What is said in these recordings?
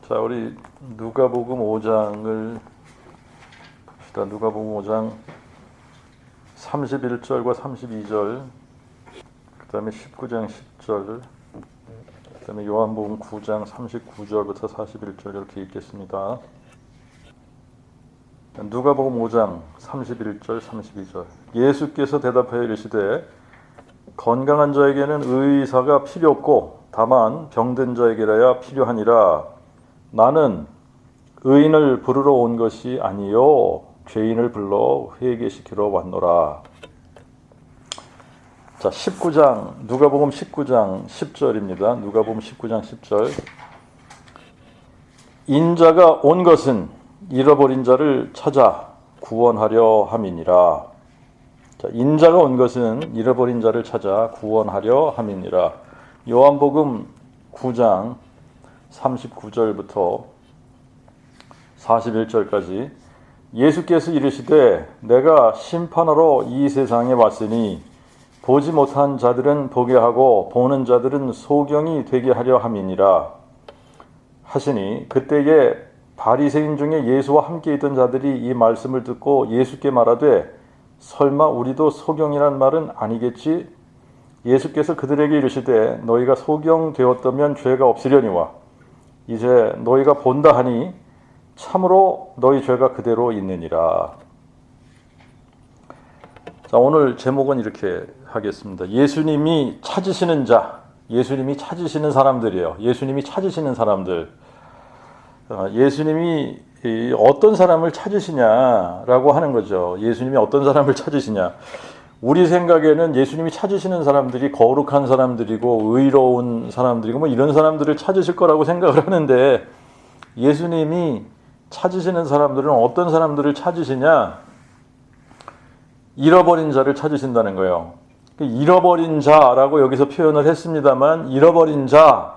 자, 우리 누가복음 5장을 봅시다. 누가복음 5장 31절과 32절, 그 다음에 19장 10절, 그 다음에 요한복음 9장 39절부터 41절 이렇게 읽겠습니다. 누가복음 5장 31절 32절. 예수께서 대답하여 이르시되 건강한 자에게는 의사가 필요 없고 다만 병든 자에게라야 필요하니라. 나는 의인을 부르러 온 것이 아니요 죄인을 불러 회개시키러 왔노라. 자, 19장 누가복음 19장 10절입니다. 누가복음 19장 10절. 인자가 온 것은 잃어버린 자를 찾아 구원하려 함이니라. 자, 인자가 온 것은 잃어버린 자를 찾아 구원하려 함이니라. 요한복음 9장 39절부터 41절까지. 예수께서 이르시되 내가 심판하러 이 세상에 왔으니 보지 못한 자들은 보게 하고 보는 자들은 소경이 되게 하려 함이니라 하시니, 그때에 바리새인 중에 예수와 함께 있던 자들이 이 말씀을 듣고 예수께 말하되 설마 우리도 소경이란 말은 아니겠지? 예수께서 그들에게 이르시되 너희가 소경되었다면 죄가 없으려니와 이제 너희가 본다 하니 참으로 너희 죄가 그대로 있느니라. 자, 오늘 제목은 이렇게 하겠습니다. 예수님이 찾으시는 자, 예수님이 찾으시는 사람들이에요. 예수님이 찾으시는 사람들. 예수님이 어떤 사람을 찾으시냐라고 하는 거죠. 예수님이 어떤 사람을 찾으시냐. 우리 생각에는 예수님이 찾으시는 사람들이 거룩한 사람들이고 의로운 사람들이고 뭐 이런 사람들을 찾으실 거라고 생각을 하는데, 예수님이 찾으시는 사람들은 어떤 사람들을 찾으시냐? 잃어버린 자를 찾으신다는 거예요. 잃어버린 자라고 여기서 표현을 했습니다만, 잃어버린 자,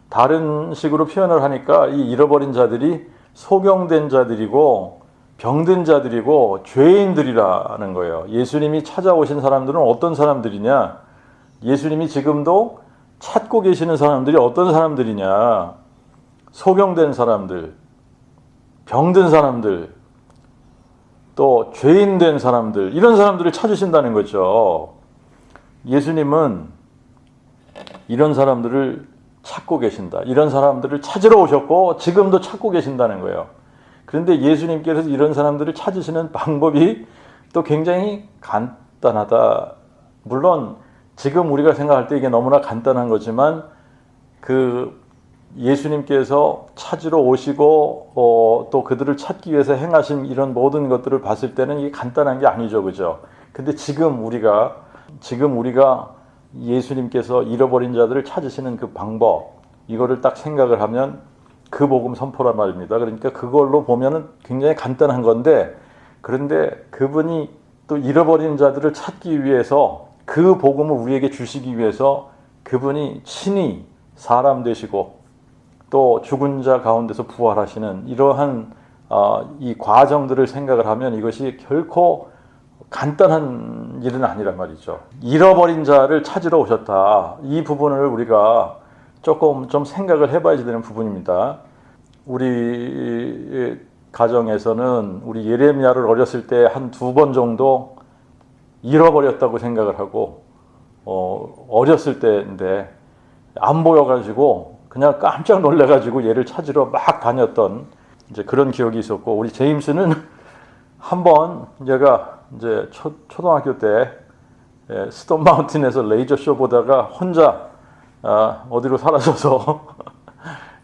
다른 식으로 표현을 하니까 이 잃어버린 자들이 소경된 자들이고 병든 자들이고 죄인들이라는 거예요. 예수님이 찾아오신 사람들은 어떤 사람들이냐? 예수님이 지금도 찾고 계시는 사람들이 어떤 사람들이냐? 소경된 사람들, 병든 사람들, 또 죄인된 사람들, 이런 사람들을 찾으신다는 거죠. 예수님은 이런 사람들을 찾고 계신다. 이런 사람들을 찾으러 오셨고 지금도 찾고 계신다는 거예요. 그런데 예수님께서 이런 사람들을 찾으시는 방법이 또 굉장히 간단하다. 물론 지금 우리가 생각할 때 이게 너무나 간단한 거지만, 그 예수님께서 찾으러 오시고 또 그들을 찾기 위해서 행하신 이런 모든 것들을 봤을 때는 이게 간단한 게 아니죠, 그죠? 근데 지금 우리가 예수님께서 잃어버린 자들을 찾으시는 그 방법, 이거를 딱 생각을 하면 그 복음 선포란 말입니다. 그러니까 그걸로 보면은 굉장히 간단한 건데, 그런데 그분이 또 잃어버린 자들을 찾기 위해서 그 복음을 우리에게 주시기 위해서 그분이 친히 사람 되시고 또 죽은 자 가운데서 부활하시는 이러한 이 과정들을 생각을 하면 이것이 결코 간단한 일은 아니란 말이죠. 잃어버린 자를 찾으러 오셨다. 이 부분을 우리가 조금 좀 생각을 해봐야 되는 부분입니다. 우리 가정에서는 우리 예레미야를 어렸을 때 한 2번 정도 잃어버렸다고 생각을 하고, 어렸을 때인데 안 보여가지고 그냥 깜짝 놀래가지고 얘를 찾으러 막 다녔던 이제 그런 기억이 있었고, 우리 제임스는 한번 얘가 이제 초등학교 때 스톤 마운틴에서 레이저 쇼 보다가 혼자 어디로 사라져서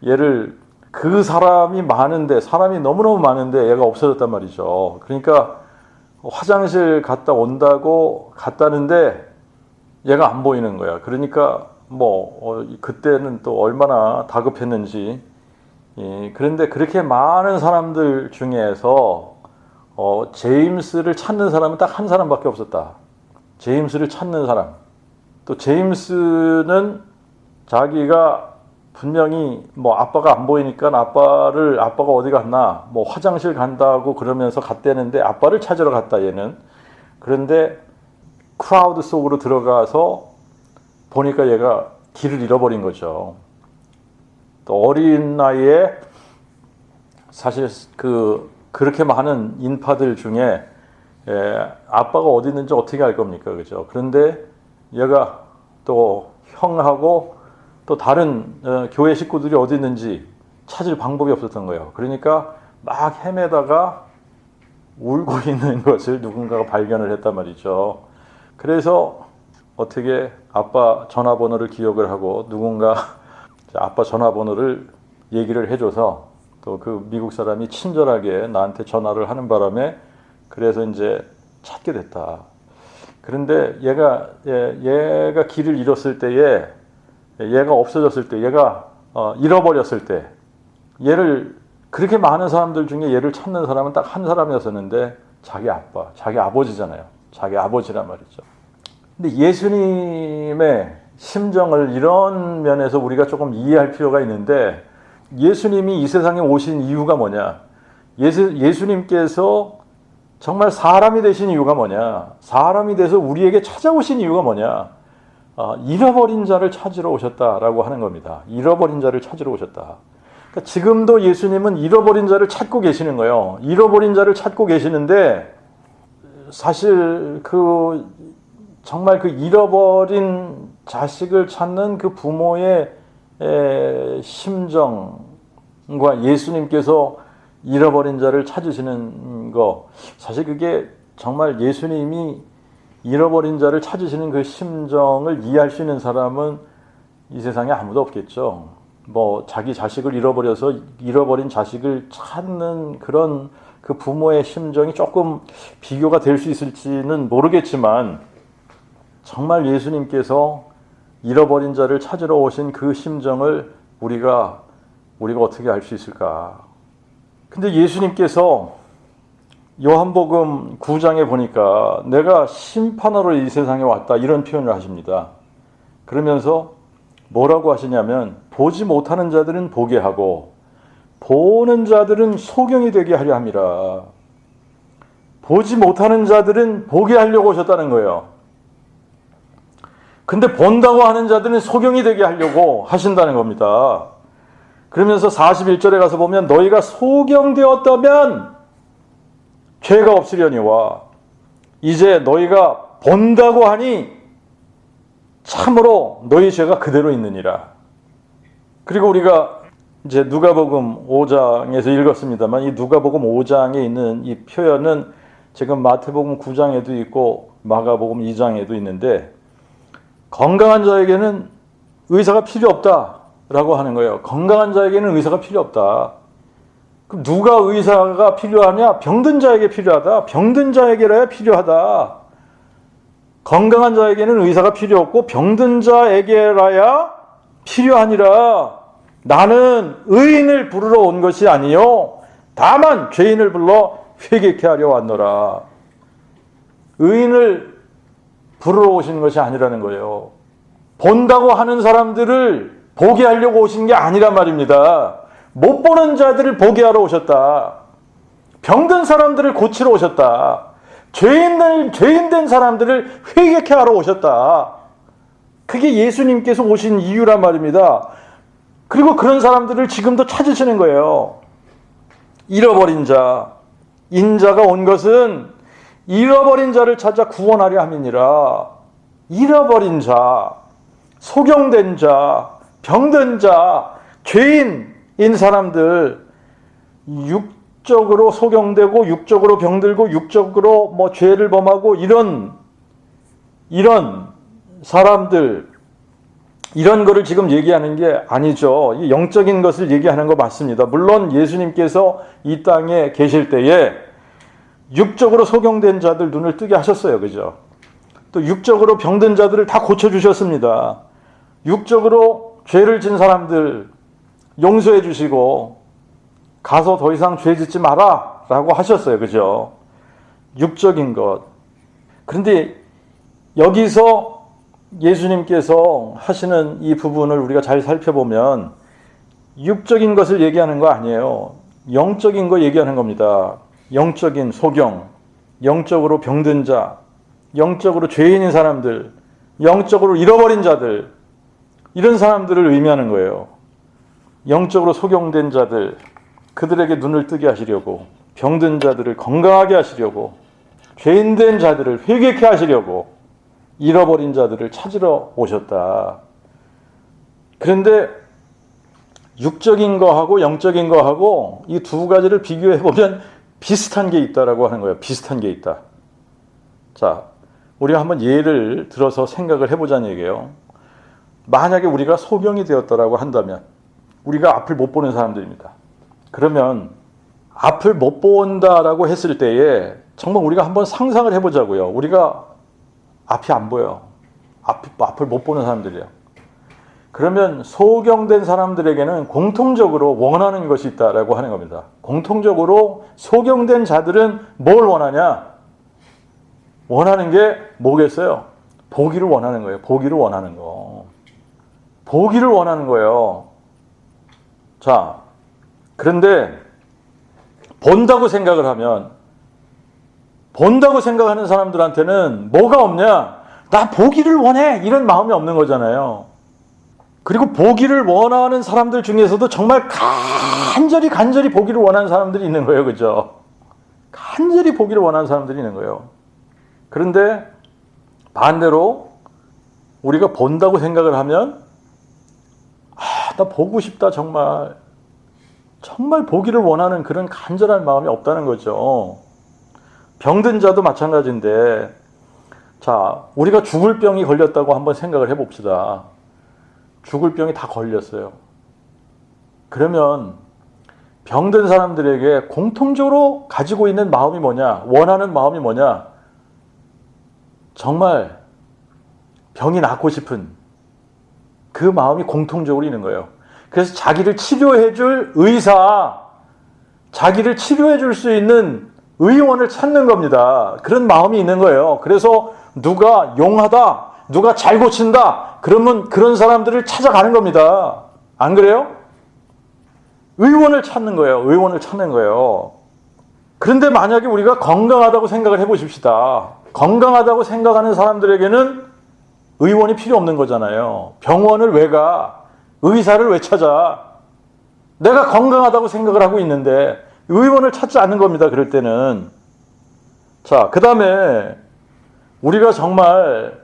얘를, 그 사람이 많은데, 사람이 너무너무 많은데 얘가 없어졌단 말이죠. 그러니까 화장실 갔다 온다고 갔다는데 얘가 안 보이는 거야. 그러니까 그때는 또 얼마나 다급했는지. 그런데 그렇게 많은 사람들 중에서 제임스를 찾는 사람은 딱 한 사람밖에 없었다. 제임스를 찾는 사람. 또 제임스는 자기가 분명히 아빠가 안 보이니까 아빠가 어디 갔나, 화장실 간다고 그러면서 갔다는데 아빠를 찾으러 갔다, 얘는. 그런데 크라우드 속으로 들어가서 보니까 얘가 길을 잃어버린 거죠. 또 어린 나이에 사실 그렇게 많은 인파들 중에 아빠가 어디 있는지 어떻게 알 겁니까? 그죠? 그런데 얘가 또 형하고 또 다른 교회 식구들이 어디 있는지 찾을 방법이 없었던 거예요. 그러니까 막 헤매다가 울고 있는 것을 누군가가 발견을 했단 말이죠. 그래서 어떻게 아빠 전화번호를 기억을 하고 누군가 아빠 전화번호를 얘기를 해줘서 또 그 미국 사람이 친절하게 나한테 전화를 하는 바람에 그래서 이제 찾게 됐다. 그런데 얘가 길을 잃었을 때에, 얘가 없어졌을 때, 얘가 잃어버렸을 때, 얘를 그렇게 많은 사람들 중에 얘를 찾는 사람은 딱 한 사람이었었는데 자기 아빠, 자기 아버지잖아요. 자기 아버지란 말이죠. 근데 예수님의 심정을 이런 면에서 우리가 조금 이해할 필요가 있는데, 예수님이 이 세상에 오신 이유가 뭐냐? 예수님께서 정말 사람이 되신 이유가 뭐냐? 사람이 돼서 우리에게 찾아오신 이유가 뭐냐? 잃어버린 자를 찾으러 오셨다라고 하는 겁니다. 잃어버린 자를 찾으러 오셨다. 그러니까 지금도 예수님은 잃어버린 자를 찾고 계시는 거예요. 잃어버린 자를 찾고 계시는데, 사실 정말 그 잃어버린 자식을 찾는 그 부모의 심정과 예수님께서 잃어버린 자를 찾으시는 거, 사실 그게 정말 예수님이 잃어버린 자를 찾으시는 그 심정을 이해할 수 있는 사람은 이 세상에 아무도 없겠죠. 뭐 자기 자식을 잃어버려서 잃어버린 자식을 찾는 그런 그 부모의 심정이 조금 비교가 될 수 있을지는 모르겠지만, 정말 예수님께서 잃어버린 자를 찾으러 오신 그 심정을 우리가 어떻게 알 수 있을까? 근데 예수님께서 요한복음 9장에 보니까 내가 심판하러 이 세상에 왔다, 이런 표현을 하십니다. 그러면서 뭐라고 하시냐면, 보지 못하는 자들은 보게 하고 보는 자들은 소경이 되게 하려 함이라. 보지 못하는 자들은 보게 하려고 오셨다는 거예요. 근데 본다고 하는 자들은 소경이 되게 하려고 하신다는 겁니다. 그러면서 41절에 가서 보면, 너희가 소경되었다면 죄가 없으려니와 이제 너희가 본다고 하니 참으로 너희 죄가 그대로 있느니라. 그리고 우리가 이제 누가복음 5장에서 읽었습니다만, 이 누가복음 5장에 있는 이 표현은 지금 마태복음 9장에도 있고 마가복음 2장에도 있는데, 건강한 자에게는 의사가 필요 없다라고 하는 거예요. 건강한 자에게는 의사가 필요 없다. 그럼 누가 의사가 필요하냐? 병든 자에게 필요하다. 병든 자에게라야 필요하다. 건강한 자에게는 의사가 필요 없고 병든 자에게라야 필요하니라. 나는 의인을 부르러 온 것이 아니요 다만 죄인을 불러 회개케 하려 왔노라. 의인을 부르러 오신 것이 아니라는 거예요. 본다고 하는 사람들을 보게 하려고 오신 게 아니란 말입니다. 못 보는 자들을 보게 하러 오셨다. 병든 사람들을 고치러 오셨다. 죄인 된 사람들을 회개케 하러 오셨다. 그게 예수님께서 오신 이유란 말입니다. 그리고 그런 사람들을 지금도 찾으시는 거예요. 잃어버린 자, 인자가 온 것은 잃어버린 자를 찾아 구원하려 함이니라. 잃어버린 자, 소경된 자, 병든 자, 죄인인 사람들, 육적으로 소경되고 육적으로 병들고 육적으로 뭐 죄를 범하고 이런 사람들, 이런 거를 지금 얘기하는 게 아니죠. 이 영적인 것을 얘기하는 거 맞습니다. 물론 예수님께서 이 땅에 계실 때에 육적으로 소경된 자들 눈을 뜨게 하셨어요. 그죠? 또 육적으로 병든 자들을 다 고쳐주셨습니다. 육적으로 죄를 진 사람들 용서해 주시고 가서 더 이상 죄 짓지 마라 라고 하셨어요. 그죠? 육적인 것. 그런데 여기서 예수님께서 하시는 이 부분을 우리가 잘 살펴보면 육적인 것을 얘기하는 거 아니에요. 영적인 거 얘기하는 겁니다. 영적인 소경, 영적으로 병든 자, 영적으로 죄인인 사람들, 영적으로 잃어버린 자들, 이런 사람들을 의미하는 거예요. 영적으로 소경된 자들, 그들에게 눈을 뜨게 하시려고, 병든 자들을 건강하게 하시려고, 죄인된 자들을 회개케 하시려고, 잃어버린 자들을 찾으러 오셨다. 그런데 육적인 거하고 영적인 거하고 이 두 가지를 비교해 보면 비슷한 게 있다라고 하는 거예요. 비슷한 게 있다. 자, 우리가 한번 예를 들어서 생각을 해보자는 얘기예요. 만약에 우리가 소경이 되었다라고 한다면, 우리가 앞을 못 보는 사람들입니다. 그러면 앞을 못 본다라고 했을 때에 정말 우리가 한번 상상을 해보자고요. 우리가 앞이 안 보여. 앞을 못 보는 사람들이에요. 그러면 소경된 사람들에게는 공통적으로 원하는 것이 있다라고 하는 겁니다. 공통적으로 소경된 자들은 뭘 원하냐? 원하는 게 뭐겠어요? 보기를 원하는 거예요. 보기를 원하는 거. 보기를 원하는 거예요. 자, 그런데 본다고 생각을 하면, 본다고 생각하는 사람들한테는 뭐가 없냐? 나 보기를 원해! 이런 마음이 없는 거잖아요. 그리고 보기를 원하는 사람들 중에서도 정말 간절히 보기를 원하는 사람들이 있는 거예요. 그죠? 간절히 보기를 원하는 사람들이 있는 거예요. 그런데 반대로 우리가 본다고 생각을 하면, 나 보고 싶다, 정말 보기를 원하는 그런 간절한 마음이 없다는 거죠. 병든 자도 마찬가지인데, 자, 우리가 죽을 병이 걸렸다고 한번 생각을 해봅시다. 죽을 병이 다 걸렸어요. 그러면 병든 사람들에게 공통적으로 가지고 있는 마음이 뭐냐? 원하는 마음이 뭐냐? 정말 병이 낫고 싶은 그 마음이 공통적으로 있는 거예요. 그래서 자기를 치료해 줄 의사, 자기를 치료해 줄 수 있는 의원을 찾는 겁니다. 그런 마음이 있는 거예요. 그래서 누가 용하다, 누가 잘 고친다, 그러면 그런 사람들을 찾아가는 겁니다. 안 그래요? 의원을 찾는 거예요. 의원을 찾는 거예요. 그런데 만약에 우리가 건강하다고 생각을 해보십시다. 건강하다고 생각하는 사람들에게는 의원이 필요 없는 거잖아요. 병원을 왜 가? 의사를 왜 찾아? 내가 건강하다고 생각을 하고 있는데 의원을 찾지 않는 겁니다. 그럴 때는. 자, 그 다음에 우리가 정말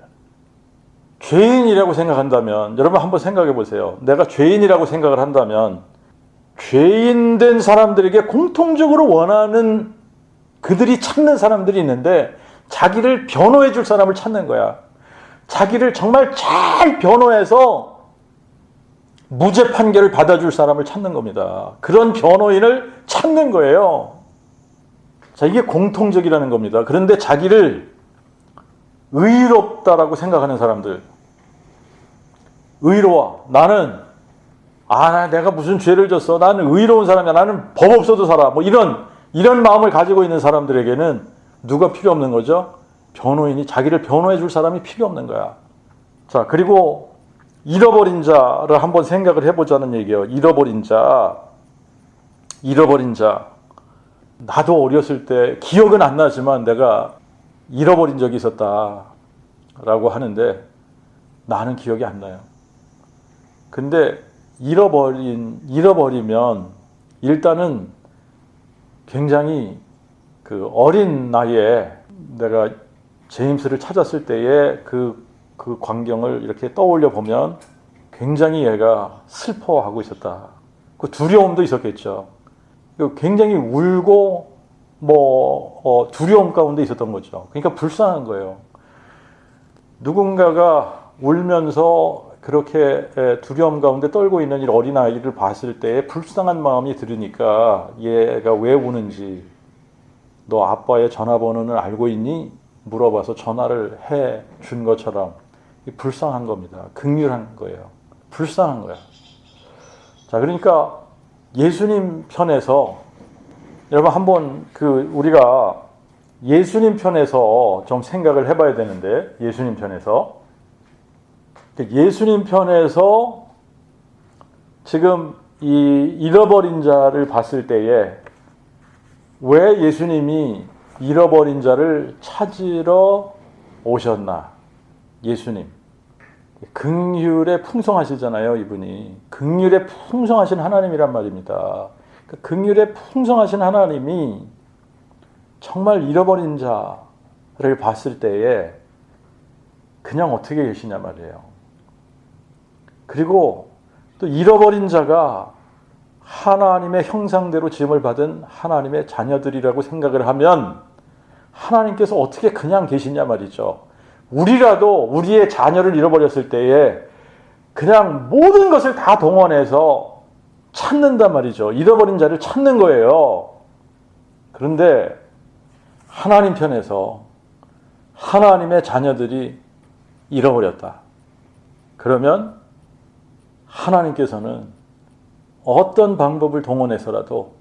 죄인이라고 생각한다면, 여러분 한번 생각해 보세요. 내가 죄인이라고 생각을 한다면, 죄인된 사람들에게 공통적으로 원하는, 그들이 찾는 사람들이 있는데 자기를 변호해 줄 사람을 찾는 거야. 자기를 정말 잘 변호해서 무죄 판결을 받아줄 사람을 찾는 겁니다. 그런 변호인을 찾는 거예요. 자, 이게 공통적이라는 겁니다. 그런데 자기를 의롭다라고 생각하는 사람들, 의로워. 나는 내가 무슨 죄를 졌어. 나는 의로운 사람이야. 나는 법 없어도 살아. 뭐 이런 마음을 가지고 있는 사람들에게는 누가 필요 없는 거죠? 변호인이, 자기를 변호해 줄 사람이 필요 없는 거야. 자, 그리고 잃어버린 자를 한번 생각을 해보자는 얘기예요. 잃어버린 자. 나도 어렸을 때 기억은 안 나지만 내가 잃어버린 적이 있었다라고 하는데 나는 기억이 안 나요. 근데 잃어버리면 일단은 굉장히 그 어린 나이에 내가 제임스를 찾았을 때의 그 광경을 이렇게 떠올려 보면 굉장히 얘가 슬퍼하고 있었다. 그 두려움도 있었겠죠. 굉장히 울고 두려움 가운데 있었던 거죠. 그러니까 불쌍한 거예요. 누군가가 울면서 그렇게 두려움 가운데 떨고 있는 이 어린아이를 봤을 때 불쌍한 마음이 들으니까 얘가 왜 우는지, 너 아빠의 전화번호는 알고 있니? 물어봐서 전화를 해 준 것처럼 불쌍한 겁니다. 긍휼한 거예요. 불쌍한 거야. 자, 그러니까 예수님 편에서, 여러분 한번 우리가 예수님 편에서 좀 생각을 해봐야 되는데, 예수님 편에서 지금 이 잃어버린 자를 봤을 때에 왜 예수님이 잃어버린 자를 찾으러 오셨나? 예수님 긍휼에 풍성하시잖아요. 이분이 긍휼에 풍성하신 하나님이란 말입니다. 긍휼에 풍성하신 하나님이 정말 잃어버린 자를 봤을 때에 그냥 어떻게 계시냐 말이에요. 그리고 또 잃어버린 자가 하나님의 형상대로 지음을 받은 하나님의 자녀들이라고 생각을 하면 하나님께서 어떻게 그냥 계시냐 말이죠. 우리라도 우리의 자녀를 잃어버렸을 때에 그냥 모든 것을 다 동원해서 찾는단 말이죠. 잃어버린 자를 찾는 거예요. 그런데 하나님 편에서 하나님의 자녀들이 잃어버렸다. 그러면 하나님께서는 어떤 방법을 동원해서라도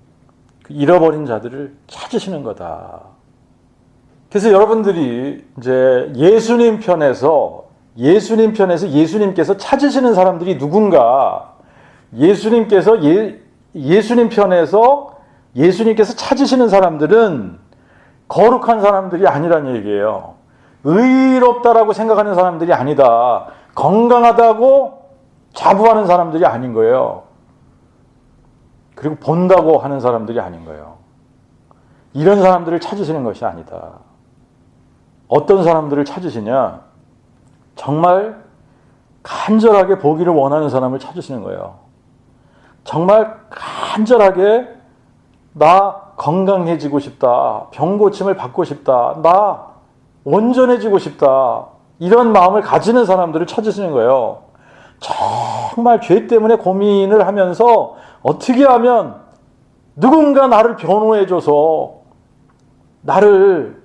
그 잃어버린 자들을 찾으시는 거다. 그래서 여러분들이 이제 예수님 편에서 예수님께서 찾으시는 사람들이 누군가, 예수님께서 예수님께서 찾으시는 사람들은 거룩한 사람들이 아니란 얘기예요. 의롭다라고 생각하는 사람들이 아니다. 건강하다고 자부하는 사람들이 아닌 거예요. 그리고 본다고 하는 사람들이 아닌 거예요. 이런 사람들을 찾으시는 것이 아니다. 어떤 사람들을 찾으시냐? 정말 간절하게 보기를 원하는 사람을 찾으시는 거예요. 정말 간절하게 나 건강해지고 싶다. 병 고침을 받고 싶다. 나 온전해지고 싶다. 이런 마음을 가지는 사람들을 찾으시는 거예요. 정말 죄 때문에 고민을 하면서 어떻게 하면 누군가 나를 변호해줘서 나를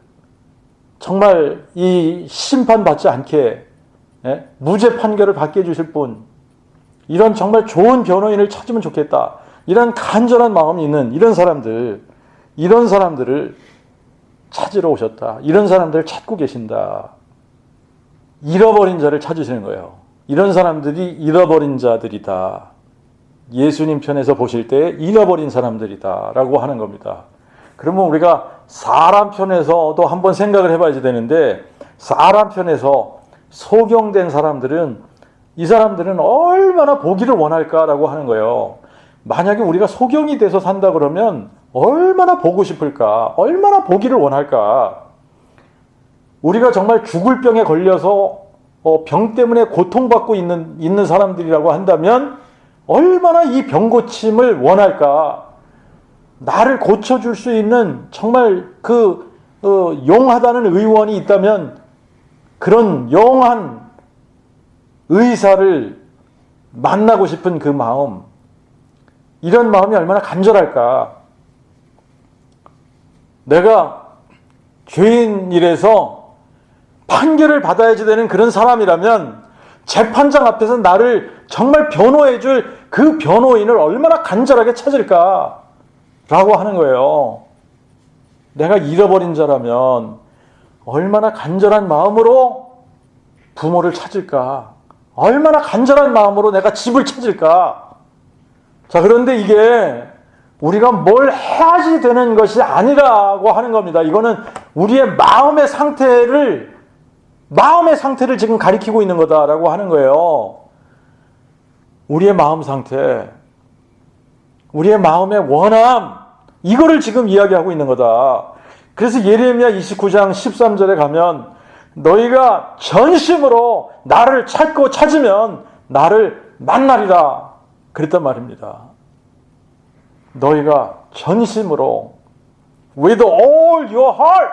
정말 이 심판받지 않게 무죄 판결을 받게 해주실 분, 이런 정말 좋은 변호인을 찾으면 좋겠다. 이런 간절한 마음이 있는 이런 사람들을 찾으러 오셨다. 이런 사람들을 찾고 계신다. 잃어버린 자를 찾으시는 거예요. 이런 사람들이 잃어버린 자들이다. 예수님 편에서 보실 때 잃어버린 사람들이다 라고 하는 겁니다. 그러면 우리가 사람 편에서도 한번 생각을 해봐야 되는데, 사람 편에서 소경된 사람들은, 이 사람들은 얼마나 보기를 원할까라고 하는 거예요. 만약에 우리가 소경이 돼서 산다 그러면 얼마나 보고 싶을까? 얼마나 보기를 원할까? 우리가 정말 죽을 병에 걸려서 병 때문에 고통받고 있는 사람들이라고 한다면 얼마나 이 병 고침을 원할까? 나를 고쳐줄 수 있는 정말 용하다는 의원이 있다면 그런 용한 의사를 만나고 싶은 그 마음, 이런 마음이 얼마나 간절할까? 내가 죄인이라서 판결을 받아야지 되는 그런 사람이라면 재판장 앞에서 나를 정말 변호해줄 그 변호인을 얼마나 간절하게 찾을까? 라고 하는 거예요. 내가 잃어버린 자라면 얼마나 간절한 마음으로 부모를 찾을까? 얼마나 간절한 마음으로 내가 집을 찾을까? 자, 그런데 이게 우리가 뭘 해야지 되는 것이 아니라고 하는 겁니다. 이거는 우리의 마음의 상태를 지금 가리키고 있는 거다라고 하는 거예요. 우리의 마음 상태, 우리의 마음의 원함, 이거를 지금 이야기하고 있는 거다. 그래서 예레미야 29장 13절에 가면 너희가 전심으로 나를 찾고 찾으면 나를 만나리라 그랬단 말입니다. 너희가 전심으로, with all your heart,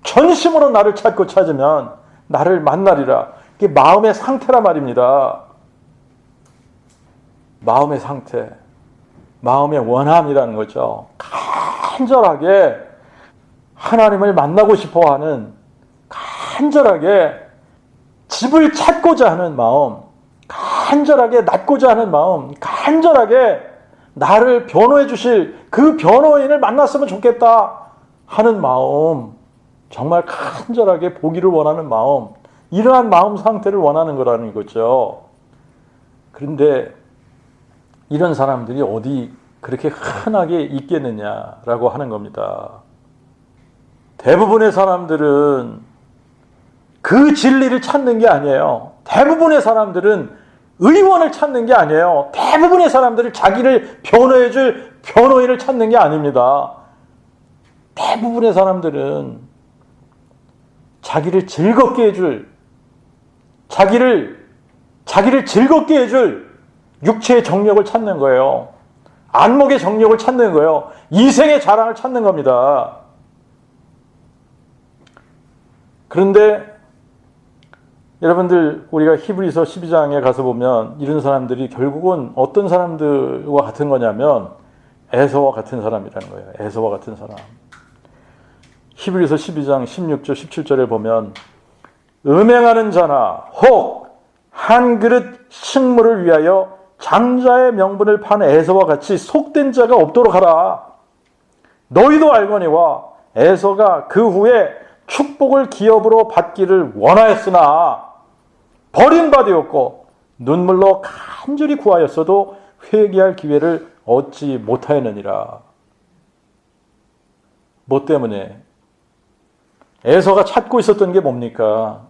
전심으로 나를 찾고 찾으면 나를 만나리라. 이게 마음의 상태란 말입니다. 마음의 상태, 마음의 원함이라는 거죠. 간절하게 하나님을 만나고 싶어하는, 간절하게 집을 찾고자 하는 마음, 간절하게 낫고자 하는 마음, 간절하게 나를 변호해 주실 그 변호인을 만났으면 좋겠다 하는 마음, 정말 간절하게 보기를 원하는 마음, 이러한 마음 상태를 원하는 거라는 거죠. 그런데 이런 사람들이 어디 그렇게 흔하게 있겠느냐라고 하는 겁니다. 대부분의 사람들은 그 진리를 찾는 게 아니에요. 대부분의 사람들은 의원을 찾는 게 아니에요. 대부분의 사람들은 자기를 변호해줄 변호인을 찾는 게 아닙니다. 대부분의 사람들은 자기를 즐겁게 해줄, 자기를 즐겁게 해줄 육체의 정력을 찾는 거예요. 안목의 정력을 찾는 거예요. 이생의 자랑을 찾는 겁니다. 그런데 여러분들, 우리가 히브리서 12장에 가서 보면 이런 사람들이 결국은 어떤 사람들과 같은 거냐면 에서와 같은 사람이라는 거예요. 에서와 같은 사람. 히브리서 12장 16절 17절에 보면 음행하는 자나 혹 한 그릇 식물을 위하여 장자의 명분을 판 에서와 같이 속된 자가 없도록 하라. 너희도 알거니와 에서가 그 후에 축복을 기업으로 받기를 원하였으나 버림받았고 눈물로 간절히 구하였어도 회개할 기회를 얻지 못하였느니라. 뭐 때문에? 에서가 찾고 있었던 게 뭡니까?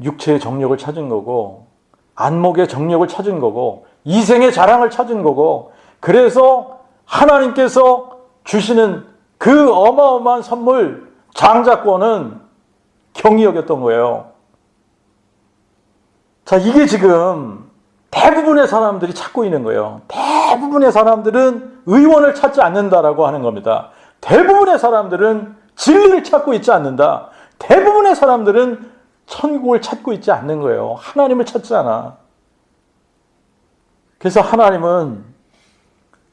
육체의 정력을 찾은 거고, 안목의 정력을 찾은 거고, 이생의 자랑을 찾은 거고, 그래서 하나님께서 주시는 그 어마어마한 선물, 장자권은 경히 여겼던 거예요. 자, 이게 지금 대부분의 사람들이 찾고 있는 거예요. 대부분의 사람들은 의원을 찾지 않는다라고 하는 겁니다. 대부분의 사람들은 진리를 찾고 있지 않는다. 대부분의 사람들은 천국을 찾고 있지 않는 거예요. 하나님을 찾지 않아. 그래서 하나님은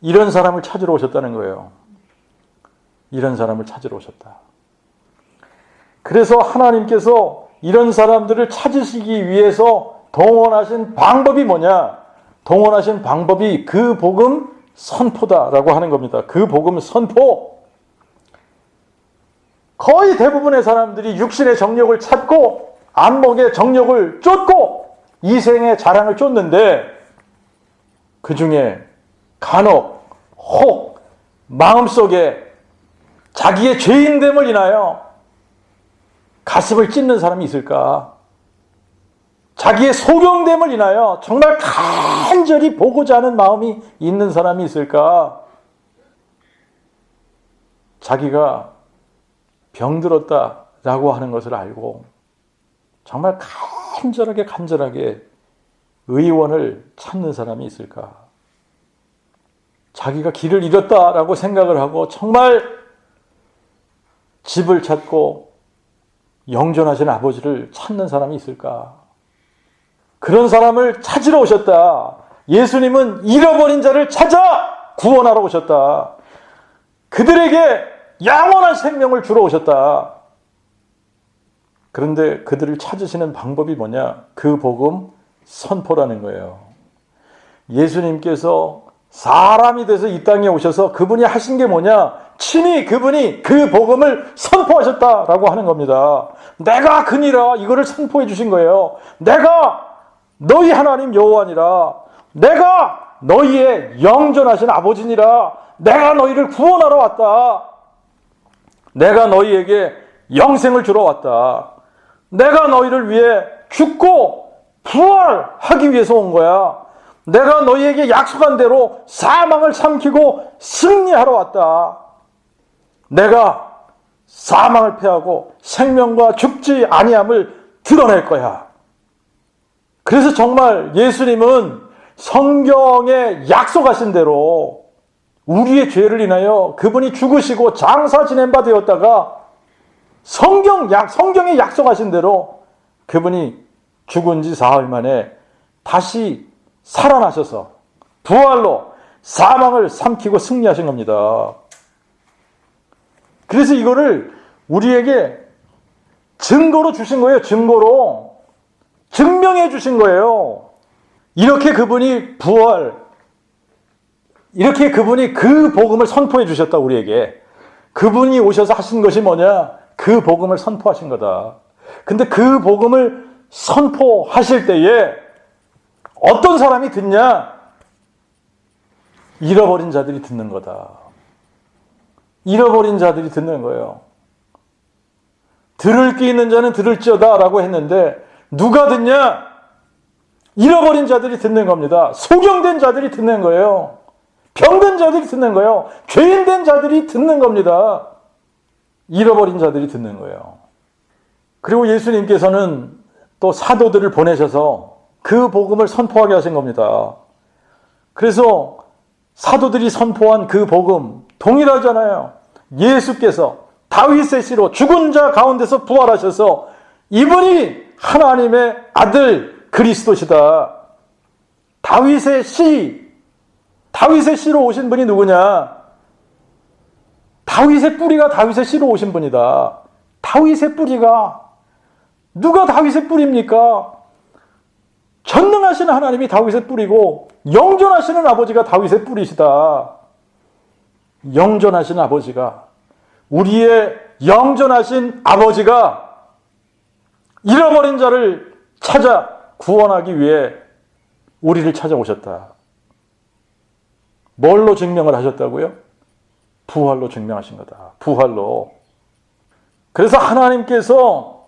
이런 사람을 찾으러 오셨다는 거예요. 이런 사람을 찾으러 오셨다. 그래서 하나님께서 이런 사람들을 찾으시기 위해서 동원하신 방법이 뭐냐? 동원하신 방법이 그 복음 선포다라고 하는 겁니다. 그 복음 선포. 거의 대부분의 사람들이 육신의 정력을 찾고 안목의 정력을 쫓고 이생의 자랑을 쫓는데 그 중에 간혹 혹 마음속에 자기의 죄인됨을 인하여 가슴을 찢는 사람이 있을까? 자기의 소경됨을 인하여 정말 간절히 보고자 하는 마음이 있는 사람이 있을까? 자기가 병들었다라고 하는 것을 알고 정말 간절하게 의원을 찾는 사람이 있을까? 자기가 길을 잃었다라고 생각을 하고 정말 집을 찾고 영존하신 아버지를 찾는 사람이 있을까? 그런 사람을 찾으러 오셨다. 예수님은 잃어버린 자를 찾아 구원하러 오셨다. 그들에게 영원한 생명을 주러 오셨다. 그런데 그들을 찾으시는 방법이 뭐냐? 그 복음 선포라는 거예요. 예수님께서 사람이 돼서 이 땅에 오셔서 그분이 하신 게 뭐냐? 친히 그분이 그 복음을 선포하셨다라고 하는 겁니다. 내가 그니라 이거를 선포해 주신 거예요. 내가 너희 하나님 여호와니라. 내가 너희의 영존하신 아버지니라. 내가 너희를 구원하러 왔다. 내가 너희에게 영생을 주러 왔다. 내가 너희를 위해 죽고 부활하기 위해서 온 거야. 내가 너희에게 약속한 대로 사망을 삼키고 승리하러 왔다. 내가 사망을 패하고 생명과 죽지 아니함을 드러낼 거야. 그래서 정말 예수님은 성경에 약속하신 대로 우리의 죄를 인하여 그분이 죽으시고 장사 지낸 바 되었다가 성경에 약속하신 대로 그분이 죽은 지 사흘 만에 다시 살아나셔서 부활로 사망을 삼키고 승리하신 겁니다. 그래서 이거를 우리에게 증거로 주신 거예요. 증거로. 증명해 주신 거예요. 이렇게 그분이 이렇게 그분이 그 복음을 선포해 주셨다, 우리에게. 그분이 오셔서 하신 것이 뭐냐? 그 복음을 선포하신 거다. 근데 그 복음을 선포하실 때에 어떤 사람이 듣냐? 잃어버린 자들이 듣는 거다. 잃어버린 자들이 듣는 거예요. 들을 귀 있는 자는 들을지어다 라고 했는데 누가 듣냐? 잃어버린 자들이 듣는 겁니다. 소경된 자들이 듣는 거예요. 병든 자들이 듣는 거예요. 죄인된 자들이 듣는 겁니다. 잃어버린 자들이 듣는 거예요. 그리고 예수님께서는 또 사도들을 보내셔서 그 복음을 선포하게 하신 겁니다. 그래서 사도들이 선포한 그 복음 동일하잖아요. 예수께서 다윗의 씨로 죽은 자 가운데서 부활하셔서 이분이 하나님의 아들 그리스도시다. 다윗의 씨로 오신 분이 누구냐? 다윗의 뿌리가 다윗의 씨로 오신 분이다. 다윗의 뿌리가 누가 다윗의 뿌리입니까? 전능하신 하나님이 다윗의 뿌리고 영존하시는 아버지가 다윗의 뿌리시다. 영존하신 아버지가, 우리의 영존하신 아버지가 잃어버린 자를 찾아 구원하기 위해 우리를 찾아오셨다. 뭘로 증명을 하셨다고요? 부활로 증명하신 거다. 부활로. 그래서 하나님께서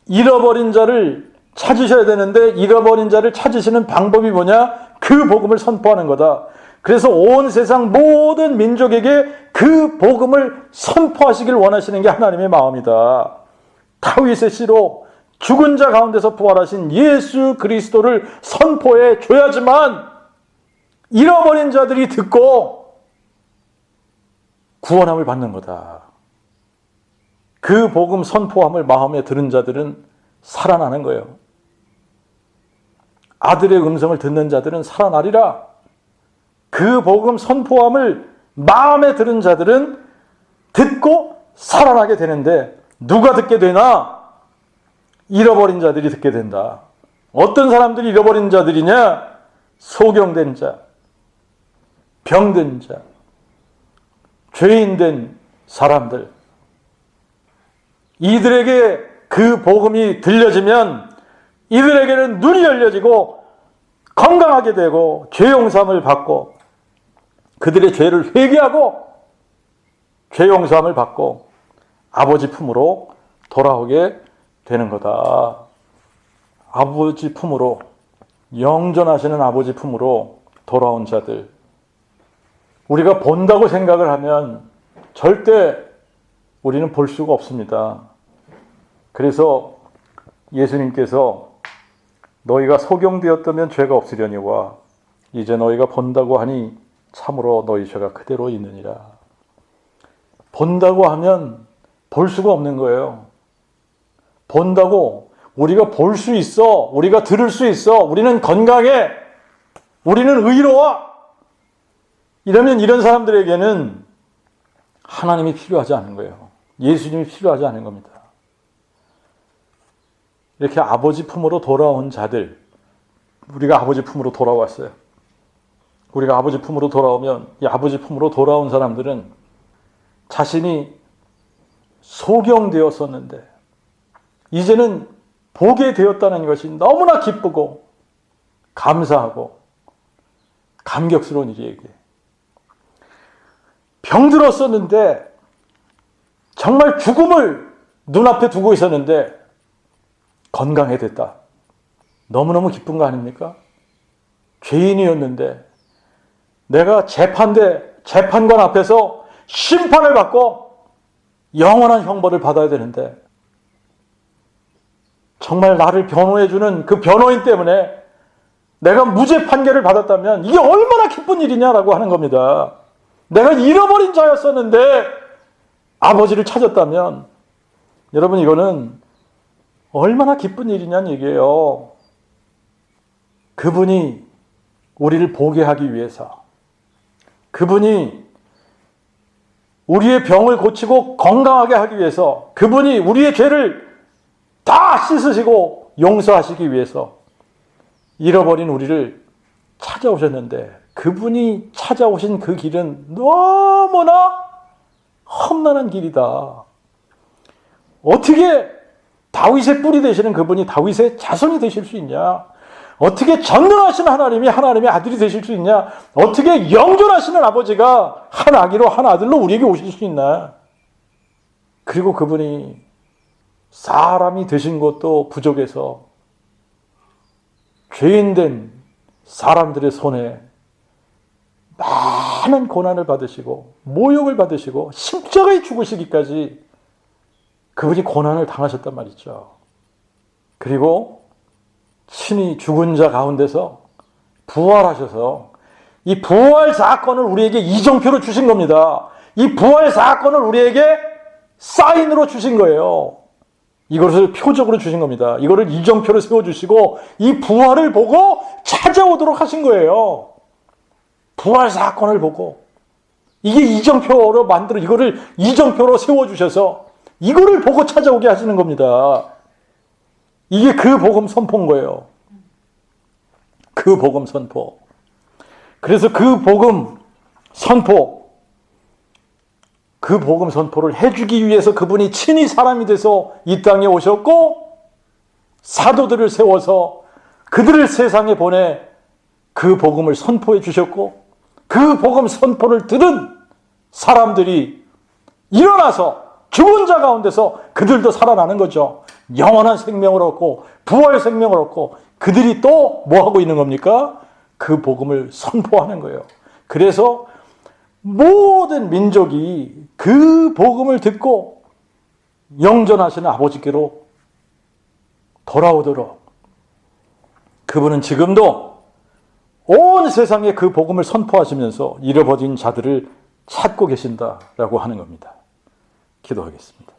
잃어버린 자를 찾으셔야 되는데 잃어버린 자를 찾으시는 방법이 뭐냐? 그 복음을 선포하는 거다. 그래서 온 세상 모든 민족에게 그 복음을 선포하시길 원하시는 게 하나님의 마음이다. 다윗의 씨로 죽은 자 가운데서 부활하신 예수 그리스도를 선포해 줘야지만 잃어버린 자들이 듣고 구원함을 받는 거다. 그 복음 선포함을 마음에 들은 자들은 살아나는 거예요. 아들의 음성을 듣는 자들은 살아나리라. 그 복음 선포함을 마음에 들은 자들은 듣고 살아나게 되는데 누가 듣게 되나? 잃어버린 자들이 듣게 된다. 어떤 사람들이 잃어버린 자들이냐? 소경된 자, 병든 자, 죄인된 사람들. 이들에게 그 복음이 들려지면 이들에게는 눈이 열려지고 건강하게 되고 죄 용서함을 받고 그들의 죄를 회개하고 죄 용서함을 받고 아버지 품으로 돌아오게 되는 거다. 아버지 품으로, 영존하시는 아버지 품으로 돌아온 자들. 우리가 본다고 생각을 하면 절대 우리는 볼 수가 없습니다. 그래서 예수님께서 너희가 소경되었다면 죄가 없으려니와 이제 너희가 본다고 하니 참으로 너희 죄가 그대로 있느니라. 본다고 하면 볼 수가 없는 거예요. 본다고 우리가 볼 수 있어, 우리가 들을 수 있어, 우리는 건강해, 우리는 의로워. 이러면 이런 사람들에게는 하나님이 필요하지 않은 거예요. 예수님이 필요하지 않은 겁니다. 이렇게 아버지 품으로 돌아온 자들, 우리가 아버지 품으로 돌아왔어요. 우리가 아버지 품으로 돌아오면 이 아버지 품으로 돌아온 사람들은 자신이 소경되었었는데 이제는 보게 되었다는 것이 너무나 기쁘고 감사하고 감격스러운 일이에요. 병들었었는데 정말 죽음을 눈앞에 두고 있었는데 건강해졌다. 너무너무 기쁜 거 아닙니까? 죄인이었는데 내가 재판관 앞에서 심판을 받고 영원한 형벌을 받아야 되는데 정말 나를 변호해주는 그 변호인 때문에 내가 무죄 판결을 받았다면 이게 얼마나 기쁜 일이냐라고 하는 겁니다. 내가 잃어버린 자였었는데 아버지를 찾았다면 여러분 이거는 얼마나 기쁜 일이냐는 얘기예요. 그분이 우리를 보게 하기 위해서, 그분이 우리의 병을 고치고 건강하게 하기 위해서, 그분이 우리의 죄를 다 씻으시고 용서하시기 위해서 잃어버린 우리를 찾아오셨는데 그분이 찾아오신 그 길은 너무나 험난한 길이다. 어떻게 다윗의 뿌리 되시는 그분이 다윗의 자손이 되실 수 있냐? 어떻게 전능하신 하나님이 하나님의 아들이 되실 수 있냐? 어떻게 영존하시는 아버지가 한 아기로 한 아들로 우리에게 오실 수 있나? 그리고 그분이 사람이 되신 것도 부족해서 죄인된 사람들의 손에 많은 고난을 받으시고 모욕을 받으시고 십자가에 죽으시기까지 그분이 고난을 당하셨단 말이죠. 그리고 친히 죽은 자 가운데서 부활하셔서 이 부활 사건을 우리에게 이정표로 주신 겁니다. 이 부활 사건을 우리에게 사인으로 주신 거예요. 이것을 표적으로 주신 겁니다. 이거를 이정표로 세워주시고 이 부활을 보고 찾아오도록 하신 거예요. 부활 사건을 보고 이게 이정표로 만들어 이거를 이정표로 세워주셔서 이거를 보고 찾아오게 하시는 겁니다. 이게 그 복음 선포인 거예요. 그 복음 선포. 그래서 그 복음 선포를 해주기 위해서 그분이 친히 사람이 돼서 이 땅에 오셨고 사도들을 세워서 그들을 세상에 보내 그 복음을 선포해 주셨고 그 복음 선포를 들은 사람들이 일어나서 죽은 자 가운데서 그들도 살아나는 거죠. 영원한 생명을 얻고 부활 생명을 얻고 그들이 또 뭐하고 있는 겁니까? 그 복음을 선포하는 거예요. 그래서 모든 민족이 그 복음을 듣고 영전하시는 아버지께로 돌아오도록 그분은 지금도 온 세상에 그 복음을 선포하시면서 잃어버린 자들을 찾고 계신다라고 하는 겁니다. 기도하겠습니다.